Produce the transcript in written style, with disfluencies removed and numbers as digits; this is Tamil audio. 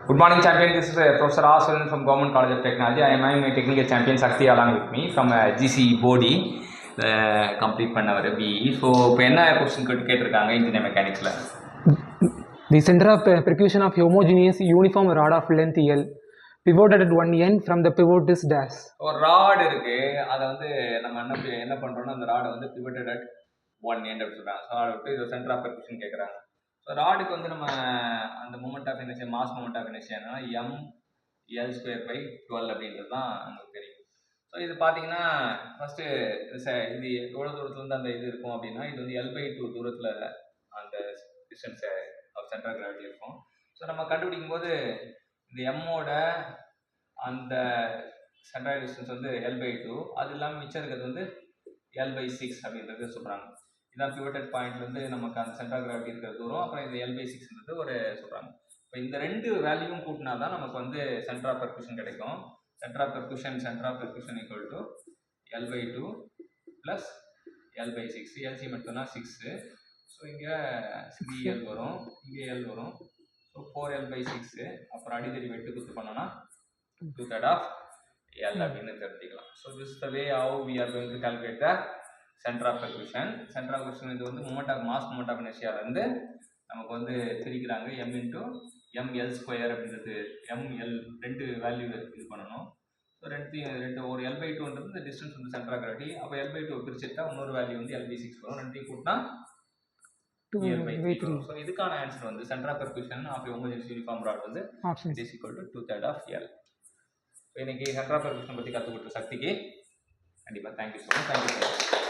Good morning, champion. This is Professor Aswaran from Government College of Technology. I am having my technical champion Sakti along with me from GC Body complete பண்ணவர் BE. ஸோ இப்போ என்ன கொஸ்டின் கேட்டிருக்காங்க engineer மெக்கானிக்ஸில்? The center of percussion of homogeneous uniform rod of length L pivoted at one end from the pivot is dash. ஒரு ராட் இருக்கு, அதை வந்து நம்ம என்ன பண்ணுறோம்னா அந்த ராடை வந்து pivoted at one end அப்படின்னு சொல்கிறாங்க. ஸோ அதை விட்டு இது சென்டர் ஆஃப் பெர்குஷன் கேட்குறாங்க. ஸோ ராடுக்கு வந்து நம்ம அந்த moment of inertia mass moment of inertia என்னன்னா mL²/12 அப்படின்றது தான் நமக்கு தெரியும். ஸோ இது பார்த்தீங்கன்னா ஃபஸ்ட்டு இது எவ்வளோ தூரத்துலேருந்து அந்த இது இருக்கும் அப்படின்னா இது வந்து L/2 தூரத்தில் அந்த டிஸ்டன்ஸை சென்ட்ரல் கிராவிட்டி இருக்கும். ஸோ நம்ம கண்டுபிடிக்கும் போது இந்த எம்மோட அந்த சென்ட்ரல் டிஸ்டன்ஸ் வந்து L/2, அது இல்லாமல் மிச்சம் இருக்கிறது வந்து L/6 அப்படின்றது சொல்கிறாங்க. இதான் பிவோட்டட் பாயிண்ட்லேருந்து நமக்கு அந்த சென்ட்ரல் கிராவிட்டி இருக்கிற தூரம், அப்புறம் இந்த L/6ன்றது ஒரு சொல்கிறாங்க. இப்போ இந்த ரெண்டு வேல்யூவும் கூட்டினா தான் நமக்கு வந்து சென்டர் ஆஃப் பெர்குஷன் கிடைக்கும். Centre of percussion equal to L/2 plus L/6. எல்சி மட்டும்னா 6. ஸோ இங்கே 3L வரும், இங்கே L வரும். So 4L/6. அப்புறம் அடித்தடி வெட்டு குத்து பண்ணோன்னா 2/3 of L அப்படின்னு தெரிஞ்சுக்கலாம். So this the way how we are going to calculate the centre of percussion. Centre of percussion இது வந்து மாஸ் மூமெண்ட் ஆஃப் இனர்ஷியாவிலேருந்து நமக்கு வந்து பிரிக்கிறாங்க m/mL² அப்படின்றது mL ரெண்டு வேல்யூ இது பண்ணணும். ஸோ ரெண்டு ஒரு L/2ன்றது இந்த டிஸ்டன்ஸ் வந்து சென்டர் ஆஃப் கிராவிட்டி. அப்போ L/2 பிரிச்சுட்டா இன்னொரு வேல்யூ வந்து L/6 வரும். ரெண்டையும் கூட்டினா 2L/3. ஸோ இதுக்கான ஆன்சர் வந்து centre of percussion of homogeneous uniform rod வந்து is equal to 2/3 of L. So இன்னைக்கு சென்டர் ஆஃப் பெர்குஷன் பற்றி கற்றுக் கொடுத்த சக்திக்கு கண்டிப்பாக தேங்க்யூ ஸோ மச். தேங்க்யூ.